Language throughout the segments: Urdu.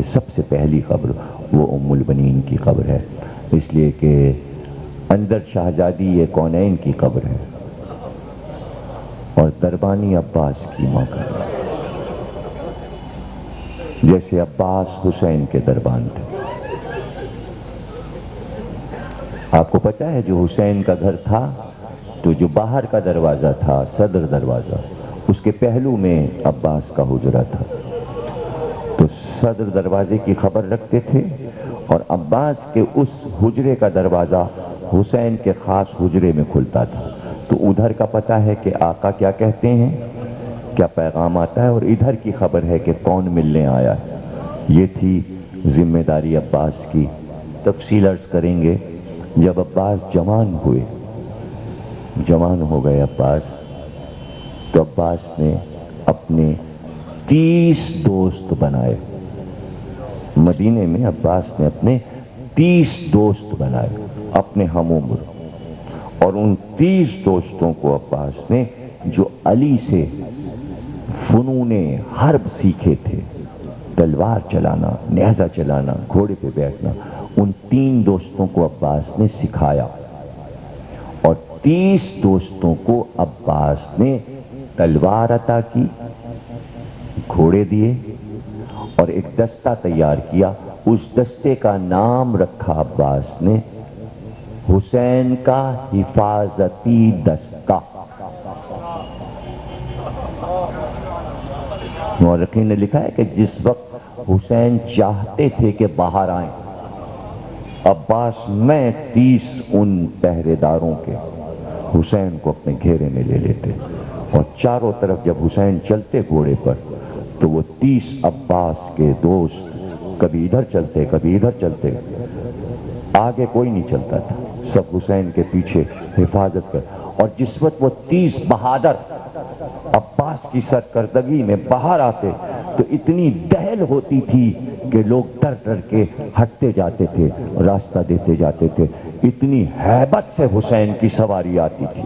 لیے سب سے پہلی قبر وہ ام البنین کی قبر ہے، اس لیے کہ اندر شہزادی یہ کونین کی قبر ہے اور دربانی عباس کی ماں کا، جیسے عباس حسین کے دربان تھے۔ آپ کو پتہ ہے جو حسین کا گھر تھا تو جو باہر کا دروازہ تھا صدر دروازہ، اس کے پہلو میں عباس کا حجرہ تھا، تو صدر دروازے کی خبر رکھتے تھے اور عباس کے اس حجرے کا دروازہ حسین کے خاص حجرے میں کھلتا تھا، تو ادھر کا پتہ ہے کہ آقا کیا کہتے ہیں، کیا پیغام آتا ہے، اور ادھر کی خبر ہے کہ کون ملنے آیا ہے۔ یہ تھی ذمہ داری عباس کی۔ تفصیل عرض کریں گے، جب عباس جوان ہوئے، جوان ہو گئے عباس، تو عباس نے اپنے 30 دوست بنائے۔ مدینے میں عباس نے اپنے 30 دوست بنائے، اپنے ہم عمر، اور ان 30 دوستوں کو عباس نے جو علی سے فنون حرب سیکھے تھے، تلوار چلانا، نیزہ چلانا، گھوڑے پہ بیٹھنا، ان 3 دوستوں کو عباس نے سکھایا، اور 30 دوستوں کو عباس نے تلوار عطا کی، گھوڑے دیے، اور ایک دستہ تیار کیا۔ اس دستے کا نام رکھا عباس نے حسین کا حفاظتی دستہ۔ مورخین نے لکھا ہے کہ جس وقت حسین چاہتے تھے کہ باہر آئیں، عباس میں 30 ان پہرے داروں کے حسین کو اپنے گھیرے میں لے لیتے، اور چاروں طرف جب حسین چلتے گھوڑے پر تو وہ 30 عباس کے دوست کبھی ادھر چلتے کبھی ادھر چلتے، آگے کوئی نہیں چلتا تھا، سب حسین کے پیچھے حفاظت کر۔ اور جس وقت وہ 30 بہادر عباس کی سرکردگی میں باہر آتے تو اتنی دہل ہوتی تھی کہ لوگ ڈر ڈر کے ہٹتے جاتے تھے، راستہ دیتے جاتے تھے، اتنی ہیبت سے حسین کی سواری آتی تھی،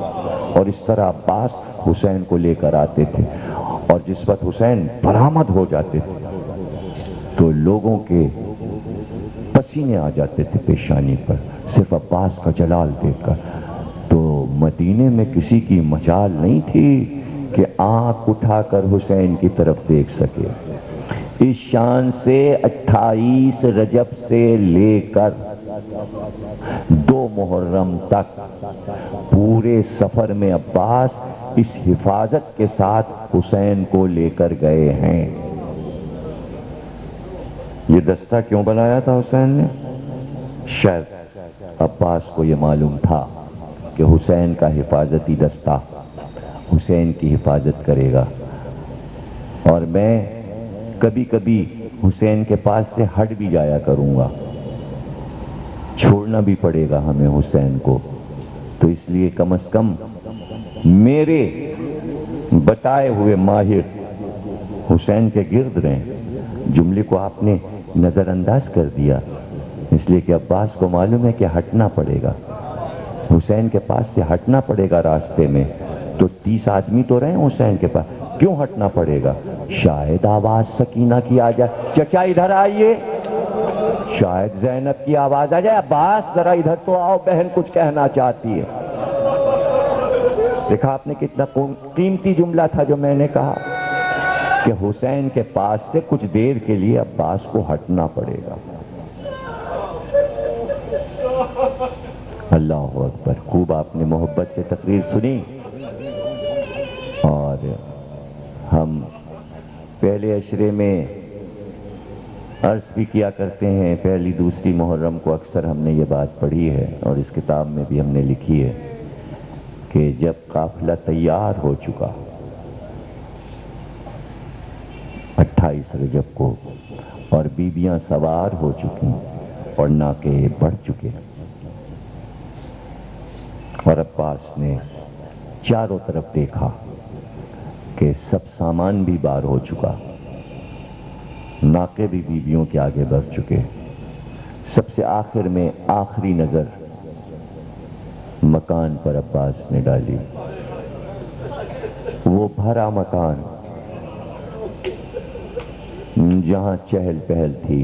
اور اس طرح عباس حسین کو لے کر آتے تھے، اور جس وقت حسین برآمد ہو جاتے تھے تو لوگوں کے پسینے آ جاتے تھے پیشانی پر صرف عباس کا جلال دیکھ کر۔ تو مدینے میں کسی کی مجال نہیں تھی کہ آنکھ اٹھا کر حسین کی طرف دیکھ سکے۔ اس شان سے 28 رجب سے لے کر 2 محرم تک پورے سفر میں عباس اس حفاظت کے ساتھ حسین کو لے کر گئے ہیں۔ یہ دستہ کیوں بنایا تھا حسین نے؟ شاید عباس کو یہ معلوم تھا کہ حسین کا حفاظتی دستہ حسین کی حفاظت کرے گا، اور میں کبھی کبھی حسین کے پاس سے ہٹ بھی جایا کروں گا، چھوڑنا بھی پڑے گا ہمیں حسین کو، تو اس لیے کم از کم میرے بتائے ہوئے ماہر حسین کے گرد رہیں۔ جملے کو آپ نے نظر انداز کر دیا، اس لیے کہ عباس کو معلوم ہے کہ ہٹنا پڑے گا، حسین کے پاس سے ہٹنا پڑے گا راستے میں، تو 30 آدمی تو رہے حسین کے پاس، کیوں ہٹنا پڑے گا؟ شاید آواز سکینہ کی آ جائے، چچا ادھر آئیے، شاید زینب کی آواز آ جائے، عباس ذرا ادھر تو آؤ، بہن کچھ کہنا چاہتی ہے۔ دیکھا آپ نے کتنا قیمتی جملہ تھا جو میں نے کہا کہ حسین کے پاس سے کچھ دیر کے لیے عباس کو ہٹنا پڑے گا۔ اللہ اکبر، خوب آپ نے محبت سے تقریر سنی، اور ہم پہلے عشرے میں عرض بھی کیا کرتے ہیں، پہلی دوسری محرم کو اکثر ہم نے یہ بات پڑھی ہے اور اس کتاب میں بھی ہم نے لکھی ہے کہ جب قافلہ تیار ہو چکا 28 رجب کو، اور بیبیاں سوار ہو چکی اور ناکے بڑھ چکے، اور عباس نے چاروں طرف دیکھا کہ سب سامان بھی بار ہو چکا، ناکے بھی بیبیوں کے آگے بڑھ چکے، سب سے آخر میں آخری نظر مکان پر عباس نے ڈالی، وہ بھرا مکان، جہاں چہل پہل تھی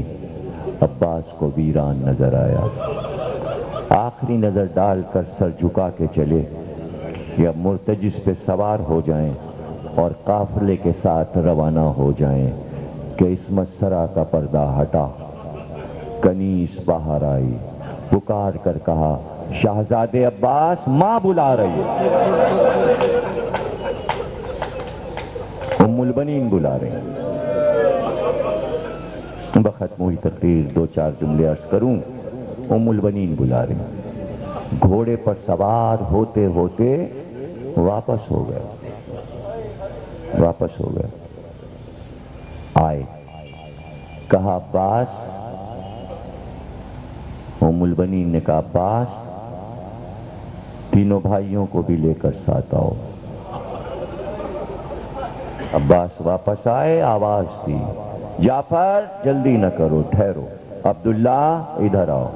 عباس کو ویران نظر آیا۔ آخری نظر ڈال کر سر جھکا کے چلے کہ اب مرتجس پہ سوار ہو جائیں اور قافلے کے ساتھ روانہ ہو جائیں کہ عصمت سرا کا پردہ ہٹا۔ کنیز باہر آئی، پکار کر کہا شہزادے عباس ماں بلا رہی ہے۔ ام البنین بلا رہی ہیں۔ بختم ہوئی تقریر دو چار جملے عرض کروں۔ ام البنین بلا رہی ہیں۔ گھوڑے پر سوار ہوتے ہوتے واپس ہو گئے۔ آئے، کہا عباس۔ ام البنین نے کہا عباس تینوں بھائیوں کو بھی لے کر ساتھ آؤ۔ عباس واپس آئے، آواز دی جعفر جلدی نہ کرو، ٹھہرو، عبداللہ ادھر آؤ،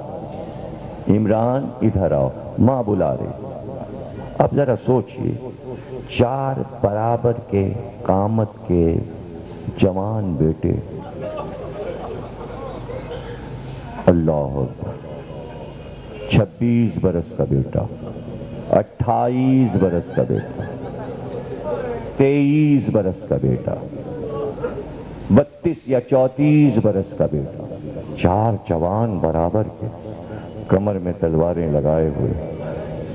عمران ادھر آؤ، ماں بلا رہی۔ اب ذرا سوچئے، 4 برابر کے قامت کے جوان بیٹے، اللہ اکبر، 26 برس کا بیٹا، 28 برس کا بیٹا، 23 برس کا بیٹا، 32 یا 34 برس کا بیٹا، 4 جوان برابر کے، کمر میں تلواریں لگائے ہوئے،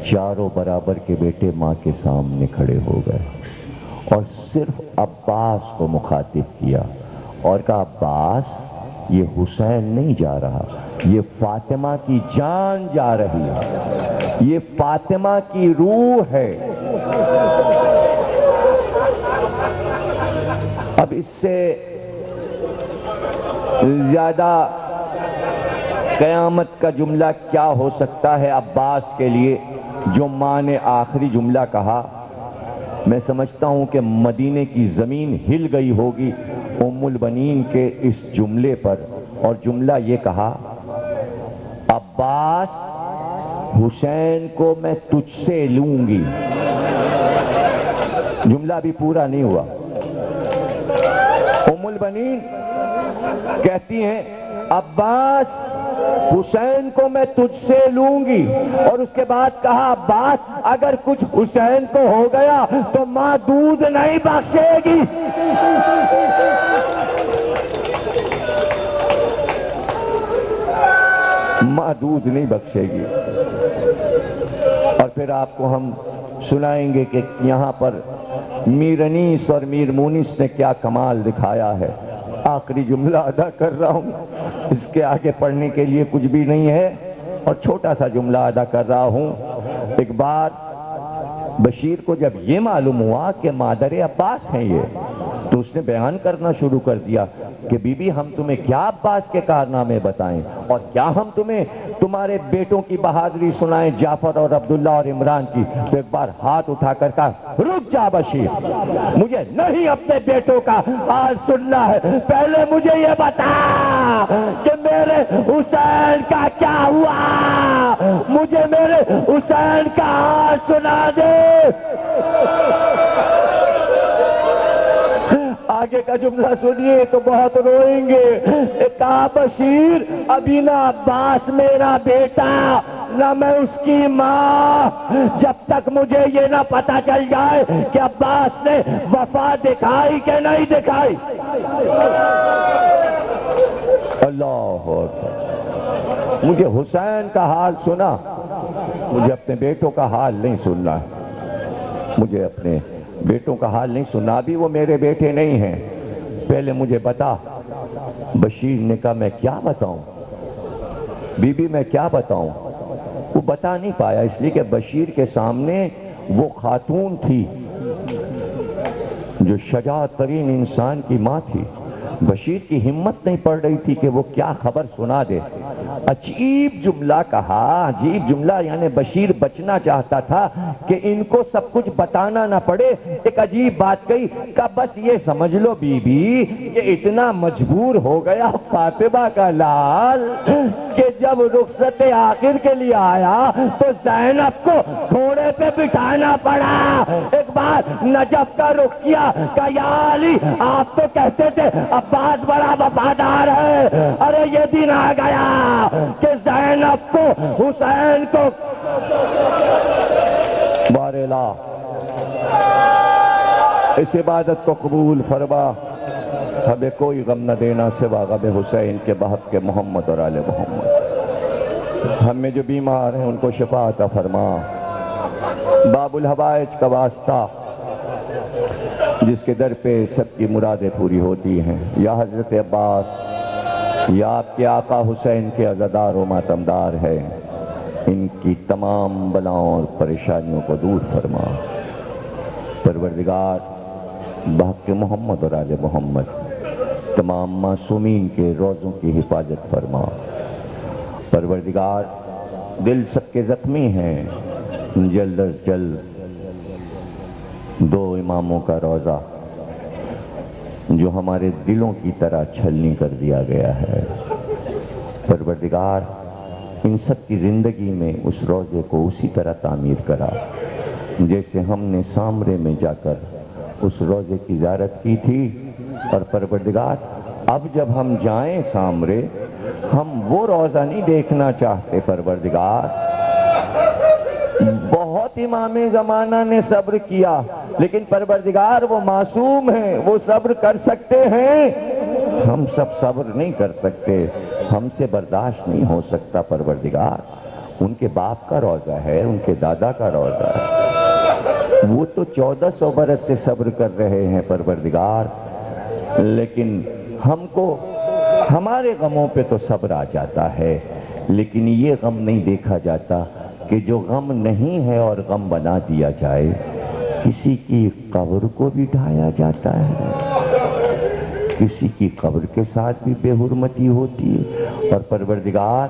چاروں برابر کے بیٹے ماں کے سامنے کھڑے ہو گئے اور صرف عباس کو مخاطب کیا اور کہا عباس یہ حسین نہیں جا رہا، یہ فاطمہ کی جان جا رہی ہے، یہ فاطمہ کی روح ہے۔ اب اس سے زیادہ قیامت کا جملہ کیا ہو سکتا ہے عباس کے لیے جو ماں نے آخری جملہ کہا؟ میں سمجھتا ہوں کہ مدینے کی زمین ہل گئی ہوگی ام البنین کے اس جملے پر، اور جملہ یہ کہا عباس حسین کو میں تجھ سے لوں گی۔ جملہ بھی پورا نہیں ہوا۔ ام البنین کہتی ہیں عباس حسین کو میں تجھ سے لوں گی، اور اس کے بعد کہا عباس اگر کچھ حسین کو ہو گیا تو ماں دودھ نہیں بخشے گی۔ ماں دودھ نہیں بخشے گی۔ اور پھر آپ کو ہم سنائیں گے کہ یہاں پر میر انیس اور میر مونس نے کیا کمال دکھایا ہے۔ آخری جملہ ادا کر رہا ہوں، اس کے آگے پڑھنے کے لیے کچھ بھی نہیں ہے، اور چھوٹا سا جملہ ادا کر رہا ہوں۔ ایک بار بشیر کو جب یہ معلوم ہوا کہ مادر عباس ہیں یہ، تو اس نے بیان کرنا شروع کر دیا کہ بی بی ہم تمہیں کیا عباس کے کارنامے بتائیں، اور کیا ہم تمہیں تمہارے بیٹوں کی بہادری سنائیں، جعفر اور عبداللہ اور عمران کی؟ تو ایک بار ہاتھ اٹھا کر کہا رک جا بشیر، مجھے نہیں اپنے بیٹوں کا حال سننا ہے، پہلے مجھے یہ بتا کہ میرے حسین کا کیا ہوا، مجھے میرے حسین کا حال سنا دے۔ آگے کا جملہ سنیے تو بہت روئیں گے۔ کہا بشیر ابھی نہ عباس میرا بیٹا نہ میں اس کی ماں، جب تک مجھے یہ نہ پتا چل جائے کہ عباس نے وفا دکھائی کہ نہیں دکھائی۔ اللہ اکبر، مجھے حسین کا حال سنا، مجھے اپنے بیٹوں کا حال نہیں سننا ہے، مجھے اپنے بیٹوں کا حال نہیں سننا، ابھی وہ میرے بیٹے نہیں ہیں، پہلے مجھے بتا۔ بشیر نے کہا میں کیا بتاؤں بی بی، میں کیا بتاؤں؟ وہ بتا نہیں پایا، اس لیے کہ بشیر کے سامنے وہ خاتون تھی جو شجاعت ترین انسان کی ماں تھی۔ بشیر کی ہمت نہیں پڑ رہی تھی کہ وہ کیا خبر سنا دے۔ عجیب جملہ کہا، عجیب جملہ، یعنی بشیر بچنا چاہتا تھا کہ ان کو سب کچھ بتانا نہ پڑے، ایک عجیب بات کہی کہ بس یہ سمجھ لو بی بی کہ اتنا مجبور ہو گیا فاطمہ کا لال کہ جب رخصت آخر کے لیے آیا تو زینب کو گھوڑے پہ بٹھانا پڑا۔ ایک بار نجف کا رخ کیا کہ یا علی آپ تو کہتے تھے عباس بڑا وفادار ہے، ارے یہ دن آ گیا کہ زینب کو حسین کو بارلا اس عبادت کو قبول فرما، ہمیں کوئی غم نہ دینا سوا غم حسین کے بحق کے محمد اور آل محمد۔ ہم میں جو بیمار ہیں ان کو شفا عطا فرما۔ باب الحوائج کا واسطہ جس کے در پہ سب کی مرادیں پوری ہوتی ہیں، یا حضرت عباس یا آپ کے آقا حسین کے عزادار و ماتمدار ہے، ان کی تمام بلاؤں اور پریشانیوں کو دور فرما۔ پروردگار بحق محمد اور آل محمد تمام معصومین کے روزوں کی حفاظت فرما۔ پروردگار دل سب کے زخمی ہیں، جلد از جلد دو اماموں کا روزہ جو ہمارے دلوں کی طرح چھلنی کر دیا گیا ہے، پروردگار ان سب کی زندگی میں اس روزے کو اسی طرح تعمیر کرا جیسے ہم نے سامرے میں جا کر اس روزے کی زیارت کی تھی۔ اور پروردگار اب جب ہم جائیں سامرے، ہم وہ روزہ نہیں دیکھنا چاہتے پروردگار۔ بہت امام زمانہ نے صبر کیا لیکن پروردگار وہ معصوم ہیں، وہ صبر کر سکتے ہیں، ہم سب صبر نہیں کر سکتے، ہم سے برداشت نہیں ہو سکتا پروردگار۔ ان کے باپ کا روزہ ہے، ان کے دادا کا روزہ ہے، وہ تو 1400 برس سے صبر کر رہے ہیں پروردگار، لیکن ہم کو ہمارے غموں پہ تو صبر آ جاتا ہے، لیکن یہ غم نہیں دیکھا جاتا کہ جو غم نہیں ہے اور غم بنا دیا جائے۔ کسی کی قبر کو بھی ڈھایا جاتا ہے، کسی کی قبر کے ساتھ بھی بے حرمتی ہوتی ہے، اور پروردگار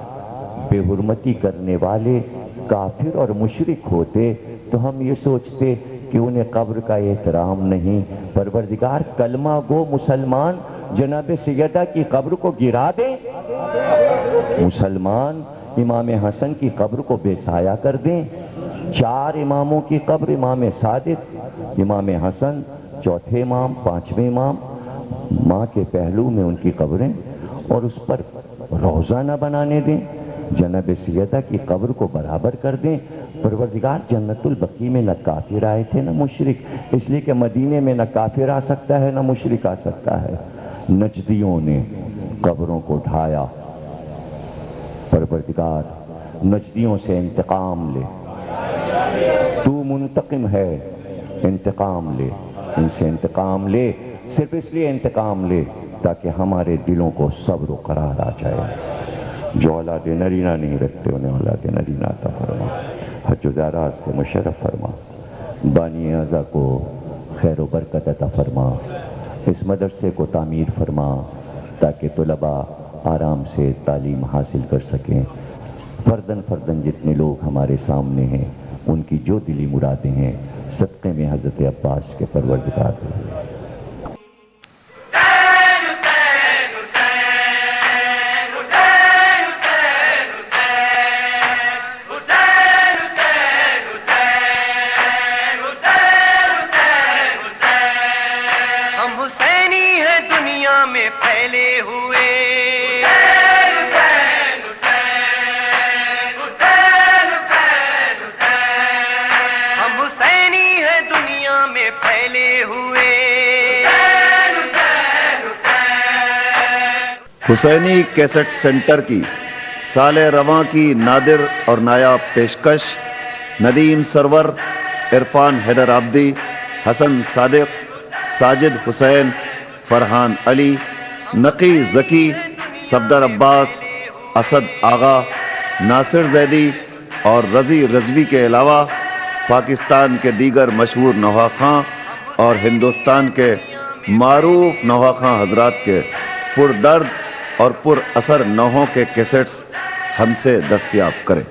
بے حرمتی کرنے والے کافر اور مشرک ہوتے تو ہم یہ سوچتے کہ انہیں قبر کا احترام نہیں۔ پروردگار کلمہ گو مسلمان جناب سیدہ کی قبر کو گرا دیں، مسلمان امام حسن کی قبر کو بے سایہ کر دیں۔ 4 اماموں کی قبر، امام صادق، امام حسن، چوتھے امام، 5ویں امام، ماں کے پہلو میں ان کی قبریں، اور اس پر روزہ نہ بنانے دیں۔ جناب سیدہ کی قبر کو برابر کر دیں۔ پروردگار جنت البقیع میں نہ کافر آئے تھے نہ مشرک، اس لیے کہ مدینے میں نہ کافر آ سکتا ہے نہ مشرک آ سکتا ہے۔ نجدیوں نے قبروں کو ڈھایا، پروردگار نجدیوں سے انتقام لے، تو منتقم ہے، انتقام لے، ان سے انتقام لے، صرف اس لیے انتقام لے تاکہ ہمارے دلوں کو صبر و قرار آ جائے۔ جو اولاد نرینہ نہیں رکھتے انہیں اولاد نرینہ عطا فرما، حج و زیارات سے مشرف فرما، بانی اعضا کو خیر و برکت عطا فرما، اس مدرسے کو تعمیر فرما تاکہ طلباء آرام سے تعلیم حاصل کر سکیں۔ فردن فردن جتنے لوگ ہمارے سامنے ہیں ان کی جو دلی مرادیں ہیں صدقے میں حضرت عباس کے پروردگار ہوئے۔ حسینی کیسٹ سینٹر کی سال رواں کی نادر اور نایاب پیشکش، ندیم سرور، عرفان حیدر عابدی، حسن صادق، ساجد حسین، فرحان علی، نقی ذکی، صفدر عباس، اسد آغا، ناصر زیدی اور رضی رضوی کے علاوہ پاکستان کے دیگر مشہور نواخواں اور ہندوستان کے معروف نواخواں حضرات کے پردرد اور پر اثر نوحوں کے کیسٹس ہم سے دستیاب کریں.